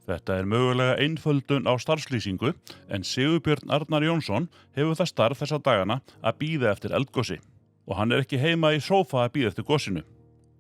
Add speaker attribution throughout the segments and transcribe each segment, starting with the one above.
Speaker 1: Þetta er mögulega einföldun á starfslýsingu en Sigurbjörn Arnar Jónsson hefur það starf þessa dagana að bíða eftir eldgosi og hann er ekki heima í sófa að bíða eftir gosinu.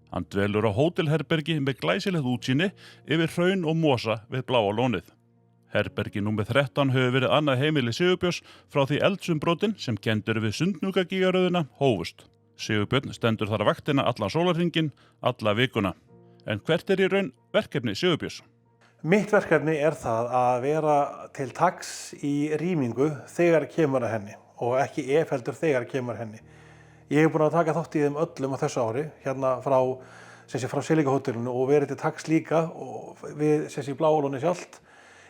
Speaker 1: Hann dvelur á hótelherbergi með glæsilegt útsýni yfir hraun og mosa við Bláa lónið. Herbergi númer 13 hefur verið annað heimili Sigurbjörns frá því eldsumbrotin sem kendur við Sundhnúkagígaröðina hófust. Sigurbjörn stendur þar vaktina allan sólarhringinn, alla vikuna. En hvert er í raun verkefni Sigurbjörns?
Speaker 2: Mitt verkefni er það að vera til taks í rýmingu þegar kemur að henni og ekki ef heldur þegar kemur að henni. Ég hef búin að taka þátt í þeim öllum á þessu ári, hérna frá Silika hótelinu og verið til taks líka og við Bláa lónið sjálft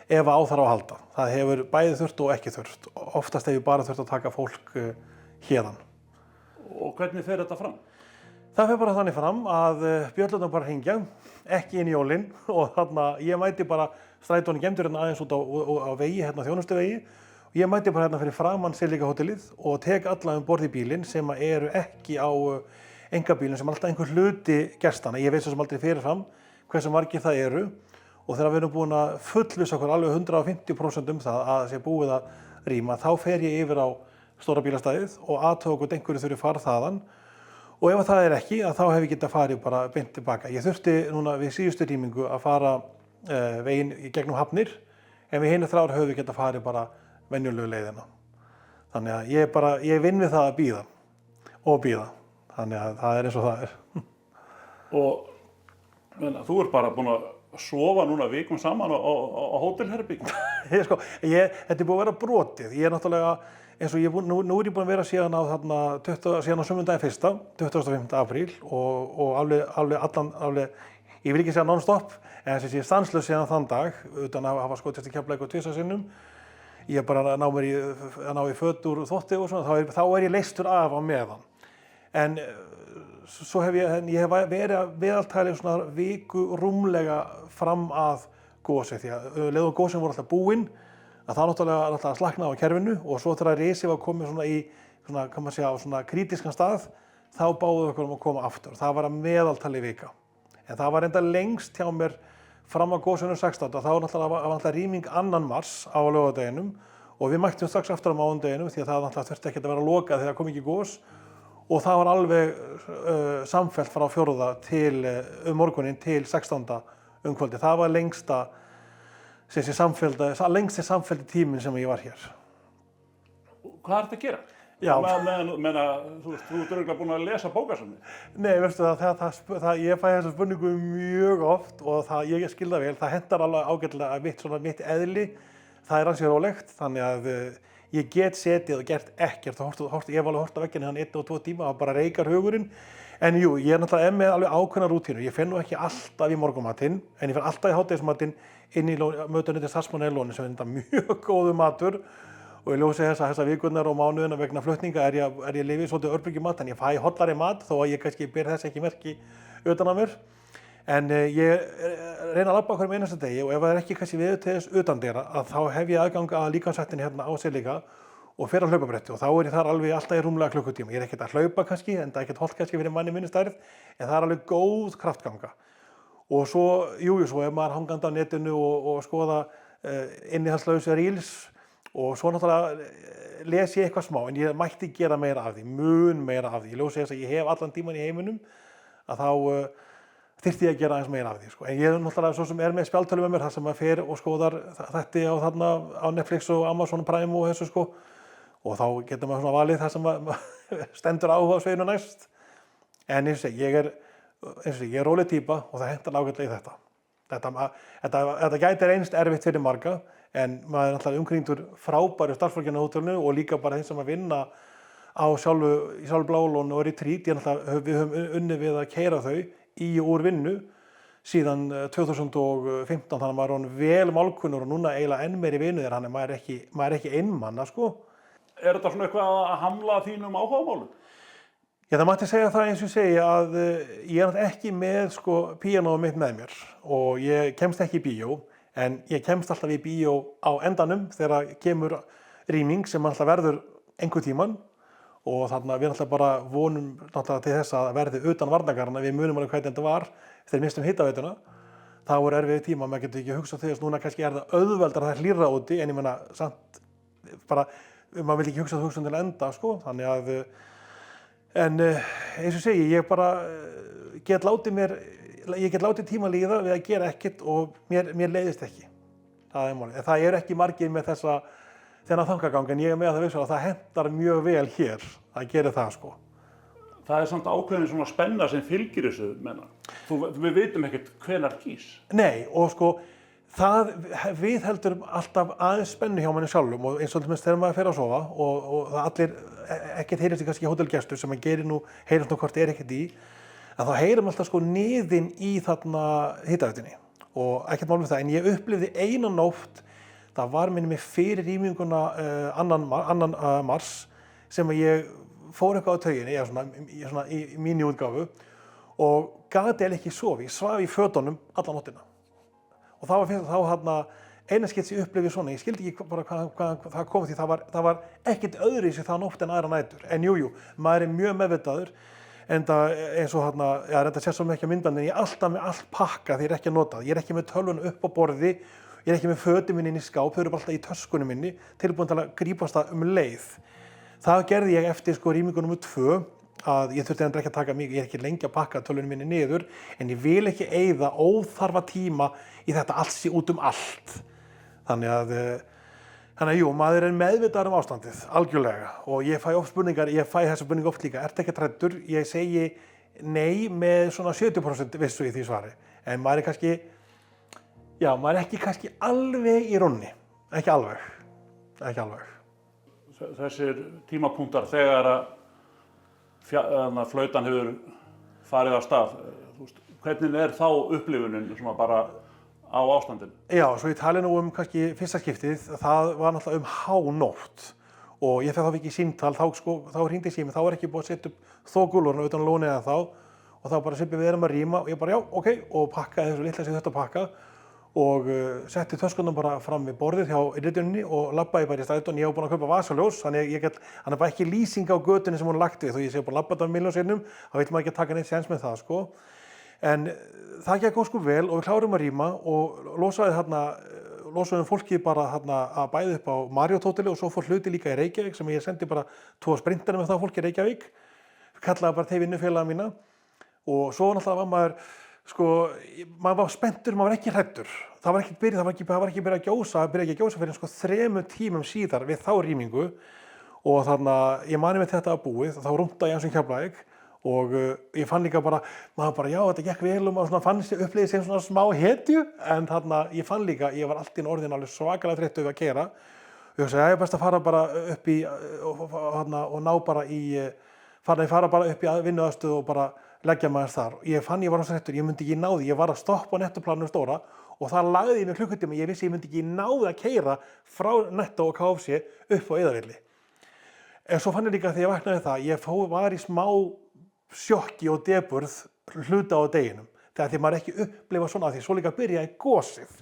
Speaker 2: ef á þarf að halda. Það hefur bæði þurft og ekki þurft. Oftast hefur bara þurft að taka fólk héðan.
Speaker 1: Og hvernig fer þetta fram?
Speaker 2: Það fer bara þannig fram að bjöllurnar bara hringja, ekki inn í jólin og þarna ég mæti bara strætónu gemdur hérna aðeins út á vegi, hérna þjónustuvegi. Ég mæti bara hérna fyrir framan Silika hótelið og tek alla borð í bílinn sem eru ekki á einkabílinn sem alltaf einhver hluti gestanna. Ég veit svo sem aldrei fyrirfram hversu margir það eru og þegar við erum búin að fullvissa okkur alveg 150% það að sé búið að rýma, þá fer ég yfir á stóra bílastæðið og athuga hvort einhverju þurfi farið þaðan. Og ef það er ekki, þá hef ég getað farið bara beint tilbaka. Ég þurfti núna við síðustu rýmingu að fara veginn í gegnum Hafnir, en við hinir 3 ár höfum við getað farið bara venjulegu leiðina. Þannig að ég vinn við það að bíða og bíða. Þannig að það er eins og það er.
Speaker 1: Og þú ert bara búin að sofa núna vikum saman á hótelherbergi?
Speaker 2: Þetta er búið að vera brotið. Ég er náttúrulega eins og nú er ég búin að vera síðan á sunnudaginn 1. 25. apríl og alveg, ég vil ekki segja non-stop, en ég er stanslaus síðan þann dag, utan að hafa skotist í Keflavík 2 sinnum. Ég er bara að ná í föt úr þvotti og svona, þá er ég leystur af á meðan. En svo hef ég verið að meðaltali svona viku rúmlega fram að gosi, því að leið og gosin voru alltaf búin, að það náttúrulega alltaf að slakna á kerfinu og svo þegar risið var komið svona í svona krítiskan stað, þá báðu okkur að koma aftur. Það var að meðaltali vika. En það var enda lengst hjá mér fram að gosinu 16. Þá var náttúrulega rýming 2. mars á laugardeginum og við mættum strax aftur á mánudeginum því að það náttúrulega þurfti ekki að vera lokað þegar kom ekki gos og það var alveg samfellt frá 4. til morguninn til 16. kvöldi. Það var lengsti samfelldi tíminn sem ég var hér.
Speaker 1: Hvað er þetta að gera?
Speaker 2: Já.
Speaker 1: Þú ert örugglega búin að lesa bókasafnið.
Speaker 2: Nei, veistu ég fæ þessa spurningu mjög oft og ég skil það vel. Það hentar alveg ágætlega mitt eðli. Það er ansi rólegt, þannig að ég get setið og gert ekkert. Ég hef alveg hort á veggina hann 1 og 2 tíma og bara reikar hugurinn. En jú, ég er náttúrulega með alveg ákveðna rútínu. Ég fer nú ekki alltaf í morgunmatinn, en ég fer alltaf í hádegismatinn inn í mötunni til starfsmanna í Lóni sem er þetta mjög góður matur. Og ég ljósi þessa vikurnar og mánuðina vegna flutninga er ég lifið svolítið örbylgjumat, en ég fæ hollari mat þó að ég kannski ber þess ekki merki utan af mér. En ég reyna að labba hverjum einasta degi og ef það er ekki kannski við til þess utandyra að þá hef ég aðgang að líkamsræktinni hérna á Silika og fer á hlaupabretti og þá er ég þar alveg alltaf í rúmlega klukkutíma. Ég er ekkert að hlaupa kannski, en það er ekkert hollt kannski fyrir manni minni stærð, en það er alveg góð kraftganga. Og svo, svo er maður hangandi á netinu og skoða innihaldslausa reels og svo náttúrulega les ég eitthvað smá, en ég mætti gera meira af því, mun meira af því. Ég ljósi þess að ég hef allan tíman í heiminum að þá þyrfti ég að gera aðeins meira af því. En ég er náttúrulega svo sem er með spjaldtölu með mér þar sem maður fer og skoðar þetta á Netflix og Amazon Prime og þessu og þá getur maður svona valið það sem stendur áhuga á sveinu næst. En eins og ég er róleg týpa og það hentar ágætlega í þetta. Þetta gæti reynst erfitt fyrir marga, en maður er náttúrulega umkringdur frábæru starfsfólkinu á hótelinu og líka bara þeim sem að vinna á sjálfu Bláa lóninu og Retreat. Við höfum unnið við að keyra þau í og úr vinnu síðan 2015, þannig að maður er vel málkunnur og núna eiginlega enn meiri vinnu þannig að maður er ekki einmanna
Speaker 1: Er þetta svona eitthvað að hamla þínum áhugamálum?
Speaker 2: Já, það mætti segja það eins og ég segi að ég er ekki með píanóið mitt með mér og ég kemst ekki í bíó, en ég kemst alltaf í bíó á endanum þegar kemur rýming sem alltaf verður einhver tíman og þannig að við alltaf bara vonum til þess að verði utan varnargarðanna. Við munum alveg hvernig þetta var þegar við misstum hitaveituna. það voru erfiði tíma, maður getur ekki hugsað þess, núna kannski það auðveldar það hlýrra úti, en ég meina, samt, bara, maður vil ekki hugsa það hugsun til enda, sko, þannig að, eins og segi, ég bara get látið tíma líða við að gera ekkert og mér leiðist ekki, það er málið, en það eru ekki margir með þennan þangagang, en ég með það vissulega að það hentar mjög vel hér að gera það, sko.
Speaker 1: Það samt ákveðin svona spenna sem fylgir þessu, menna. Við vitum ekkert hvenær gís.
Speaker 2: Nei, og sko, það viðheldur alltaf aðeins spennu hjá manni sjálfum og eins og til þegar maður fer að sofa og það allir, ekkert heyrist í kannski hótelgestur sem maður gerir heyrist hvort ekkert í, að þá heyrum alltaf sko niðinn í þarna hitaveitunni og ekkert mál með það, en ég upplifði eina nótt, það var minni mig fyrir rýminguna annan mars sem að ég fór eitthvað á tauginni, svona í mínu útgáfu og gat ekki sofi, ég svaf í fötunum alla nóttina. Og það var fyrst eina skipt sem ég upplifði svona, ég skildi ekki bara hvað það kom því það var ekkert öðruvísi það nótt en aðra nætur. En jú, maður er mjög meðvitaður, enda eins og reynda sér svo mikið á myndbandinu, ég er alltaf með allt pakkað því ég er ekki að nota það. Ég er ekki með tölvuna upp á borði, ég er ekki með fötin minni inn í skáp, þau eru bara alltaf í töskunni minni, tilbúin til að grípast það leið. Það gerði ég eftir sko rýmingu nr. 2 að ég þurfti ekki að taka mig, ég er ekki lengi að pakka tölvunni minni niður, en ég vil ekki eyða óþarfa tíma í þetta allt sé út allt. Þannig að jú, maður er meðvitaður ástandið, algjörlega, og ég fæ oft spurningar, ég fæ þessa spurningu oft líka, ertu ekki hræddur? Ég segi nei með svona 70% vissu í því svari, en maður er kannski, maður er ekki kannski alveg í rónni, ekki alveg.
Speaker 1: Þessir tímapunktar þegar að flautan hefur farið af stað, hvernig er þá upplifunin svona bara á ástandinu? Já, svo ég tali nú kannski fyrsta skiptið, það var náttúrulega hánótt og ég fekk þá ekki símtal, þá hringdi síminn, þá var ekki búið að setja upp þokulurinn utan lónið þá og þá bara Sibbi, við erum að rýma og ég bara já, ok, og pakkaði þessu litla sem þetta pakka og setti töskunum bara fram við borðið hjá innritunni og labbaði bara í strætó. Ég var búinn að kaupa vasaljós, þannig hann er bara ekki lýsing á götunni sem hún lagt við, þó ég sé bara labbað af milljón sinnum, þá vill maður ekki taka neitt séns með það, sko. En það gekk sko vel og við klárum að rýma og losaðum fólki bara að bæði upp á Marriott hóteli og svo fór hluti líka í Reykjavík sem ég sendi bara 2 sprintanum með það fólki í Reykjavík, kallaði bara þeir vinnufélaga mína og svo náttúrulega var maður maður var spenntur, maður var ekki hræddur. Það var ekki byrjað að gjósa fyrir sko 3 tímum síðar við þá rýmingu og ég mani með þetta að búið, þá rúntaði ég eins og Keflavík og ég fann líka bara, maður bara já, þetta gekk vel og maður fann upplifið sem svona smá hetju, en ég fann líka, ég var allt í orðin alveg svakalega þreyttur við að keyra og ég hugsaði, ég er best að fara bara upp í og ná bara fara bara upp í vinnuaðstöðu og bara leggja maður þar. Ég fann ég var svo þreyttur, ég myndi ekki ná því, ég var að stoppa á nettoplaninu stóra og það lagði í mig klukkutíma, ég vissi ég myndi ekki ná því að keyra frá Netto og KFC upp á Iðavelli. En svo fann ég líka þegar ég vaknaði það, ég var í smá sjokki og deburð hluta á deginum, þegar því maður ekki upplifa svona því, svo líka byrjaði gosið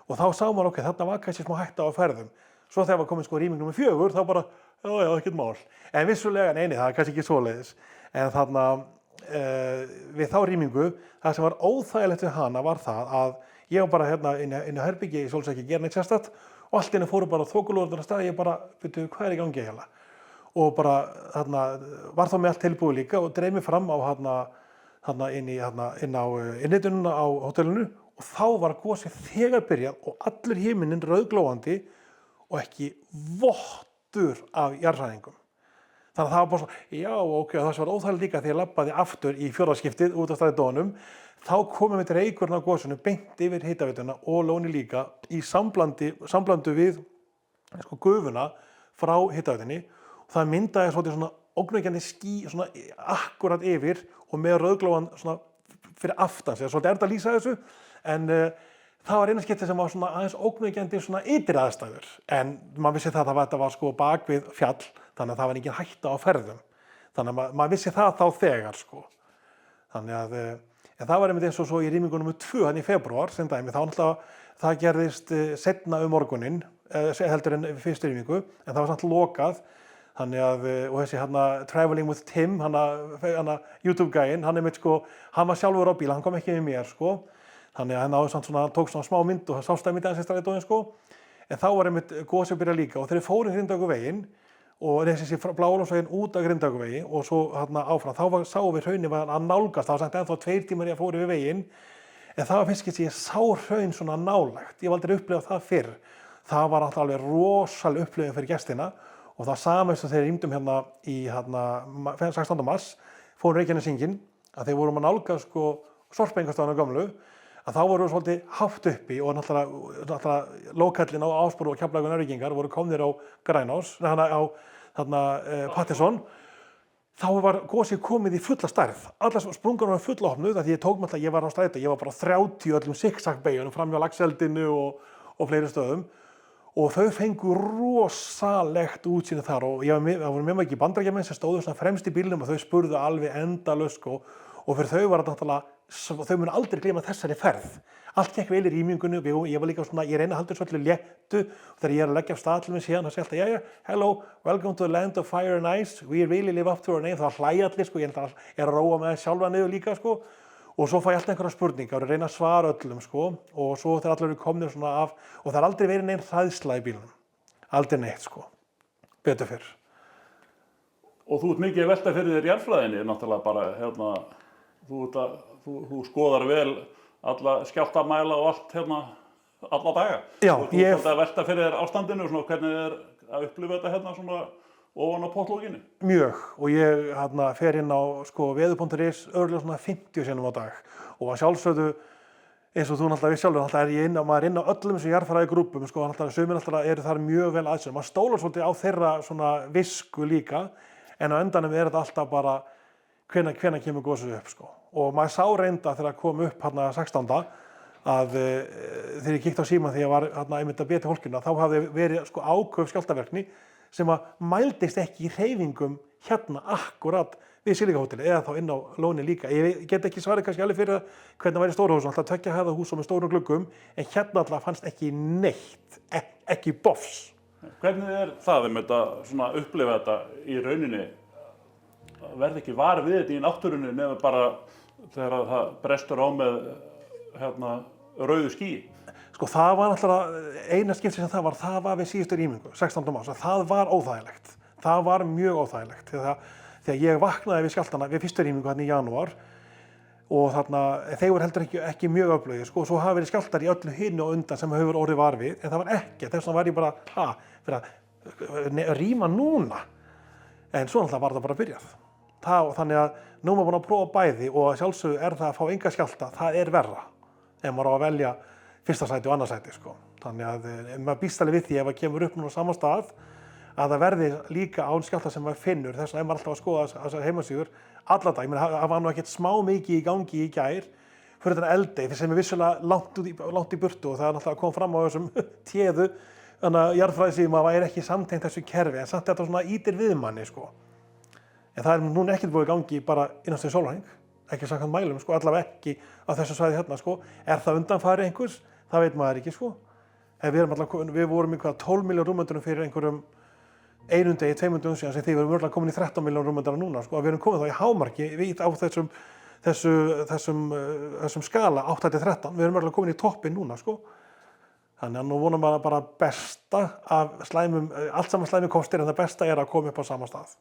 Speaker 1: og þá sá maður ok, þarna var kannski smá hætta á ferðum. Svo þegar var komin sko rýming nr. 4, þá bara, já, ekkert mál. En vissulega, nei, það er kannski ekki svoleiðis. En við þá rýmingu, það sem var óþægilegt við hana var það að ég var bara inn á herbyggi, ég svolítið ekki gera neitt sérstakt og allt inni fóru bara þokulúðurnar af stað, ég bara, veitu, hvað er í gangi eiginlega? Og bara, var þá með allt tilbúið líka og dreif mig fram á inn á innritunina á hótelinu og þá var gosið þegar byrjað og allur himinninn rauðglóandi og ekki vottur af jarðhræringum. Þannig að það var bara svona, já, ok, það sem var óþægilegt líka þegar ég labbaði aftur í 4. skiptið út af strætónum, þá komum við reykurinn á gosinu beint yfir hitaveituna og lóni líka í samblandu við gufuna frá hitaveitunni og það myndaði svona ógnvekjandi ský svona akkurat yfir og með rauðglóan svona fyrir aftan sig. Svolítið að lýsa þessu, en það var eina skiptið sem var svona aðeins ógnvekjandi svona ytri aðstæður, en maður vissi það að þetta var sko bak við fjall, þannig að það var engin hætta á ferðum. Þannig að maður vissi það þá þegar sko. Þannig að, en það var einmitt eins og svo í rýmingu nr. 2 í febrúar, sem dæmi, þá náttúrulega það gerðist seinna morguninn, heldur en fyrstu rýmingu, en það var samt lokað. Þannig að, og þessi Traveling with Tim, YouTube-gæinn, hann var sjálfur á bíl, hann kom ekki með mér sko.
Speaker 2: Þannig að hann náði samt svona, hann tók svona smá mynd og það sást að myndi hans í strætóin sko. En þá var einmitt gosið að byrja líka og þegar við fórum Grindavíkurveginn og þessi Bláólandsveginn út af Grindavíkurvegi og svo hérna áfram, þá sáum við hraunið var að nálgast, það var samt ennþá 2 tímar í að fóru við veginn, en það var fyrst skipti sem ég sá hraun svona nálægt, ég hef aldrei upplifað það fyrr. Það var alltaf alveg rosaleg upplifun fyrir gestina og það sama eins og þegar rýmdum hérna í 16. mars, fórum Reykjanesingin, að þeir vorum að nálgast sko Sorpeyingastofnun gömlu, að þá voru svolítið hátt uppi og náttúrulega lókallinn á Ásbrú og Keflavíkur Njarðvíkingar voru komnir á Grænás, Patterson. Þá var gosið komið í fulla stærð. Allar sprungur var fulla opnuð, því ég var á strætó, ég var bara 30 öllum zigzag-beygjunum fram hjá Laxeldinu og fleiri stöðum. Og þau fengu rosalegt útsýni þar og það voru með mikið Bandaríkjamenn sem stóðu svona fremst í bílnum og þau spurðu alveg endalaust sko. Og fyrir þau var þetta náttúrulega, þau munu aldrei gleyma þessari ferð. Allt gekk vel í rýmingunni og ég var líka svona, ég reyna að halda svolítið léttu og þegar ég að leggja af stað til mig síðan, þá sé alltaf, jæja, hello, welcome to the land of fire and ice, we really live up to our name, þá hlæja allir, sko, ég er að róa með sjálfa niður líka, sko, og svo fæ ég alltaf einhverja spurningar og reyna að svara öllum, sko, og svo þegar allir eru komnir svona af, og það er aldrei verið neinn hræðsla í bílnum, aldrei neitt, sko, betur fyrr.
Speaker 1: Og þú ert mikið að velta fyrir þér jarðfræðinni, náttúrulega bara, hérna, þú skoðar vel alla skjálftamæla og allt hérna alla daga.
Speaker 2: Já,
Speaker 1: þú ert að velta fyrir þér ástandinu, svona, hvernig er að upplifa þetta hérna svona ofan á pottlókinu?
Speaker 2: Mjög, og ég fer inn á sko veður.is örugglega svona 50 sinnum á dag og að sjálfsögðu eins og þú náttúrulega við sjálfur, náttúrulega maður er inn á öllum þessum jarðfræðigrúppum, sko, náttúrulega sumir náttúrulega eru þar mjög vel aðsögum. Maður stólar svolítið á þeirra svona visku líka, en á endanum er þetta alltaf bara hvenær kemur gosið upp, sko. Og maður sá reynda þegar það kom upp 16. að þegar ég kíkti á símann þegar ég var einmitt að beta fólkinu, þá hafði verið sko áköf skjálftavirkni sem að mældist ekki í hreyfingum hérna akkurat við Silíkahótelið eða þá inn á lóni líka. Ég get ekki svarið kannski alveg fyrir hvernig væri stóra húsum, alltaf 2 hæða hús með stórum gluggum, en hérna alltaf fannst ekki neitt, ekki bofs.
Speaker 1: Hvernig er það að svona upplifa þetta í rauninni? Verði ekki var við þetta í náttúrunni nema bara þegar það brestur á með rauðu skýi?
Speaker 2: Sko það var náttúrulega eina skipti sem það var við síðustu rýmingu, 16. mars. Það var óþægilegt. Það var mjög óþægilegt. Þegar ég vaknaði við skjálftana við fyrstu rýmingu í janúar og þeir voru heldur ekki mjög öflugir. Sko, svo hafa verið skjálftar í öllu hinu og undan sem hefur orðið var við, en það var ekki. Þess vegna var ég bara, fyrir að rýma núna. En svo náttúrulega var það bara byrjað. Þannig að nú er maður búin að prófa bæði og sjálfsögðu er það að fá enga skjálfta, það er verra ef maður á að velja fyrsta sæti og annað sæti, sko. Þannig að maður býst alveg við því ef það kemur upp núna á sama stað að það verði líka án skjálfta sem maður finnur. Þess vegna er maður alltaf að skoða þessar heimasíður alla dag. Það var nú ekkert smá mikið í gangi í gær fyrir þetta eldey sem er vissulega langt í burtu og það er náttúrulega að koma fram á þessum téðu jarðfræðisíðum að væri ekki samtengt þessu kerfi en samt þetta svona ítir við manni, sko. En það er núna ekkert búið í gangi bara innan stöðu sólarhring, ekki samkvæmt mælum, sko, allavega ekki á þessu svæði hérna, sko. Er það undanfari einhvers? Það veit maður ekki, sko. En við vorum í 12 milljón rúmmetrum fyrir einhverjum 1 degi, 2 dögum síðan sem þið vorum örgulega komin í 13 milljón rúmmetrar núna, sko. Við erum komin þá í hámarki á þessum skala 8-13. Við erum örgulega komin í toppinn núna, sko. Þannig að nú vonum bara besta af slæmum, allt saman slæmi kostir en það besta er að koma upp á sama stað.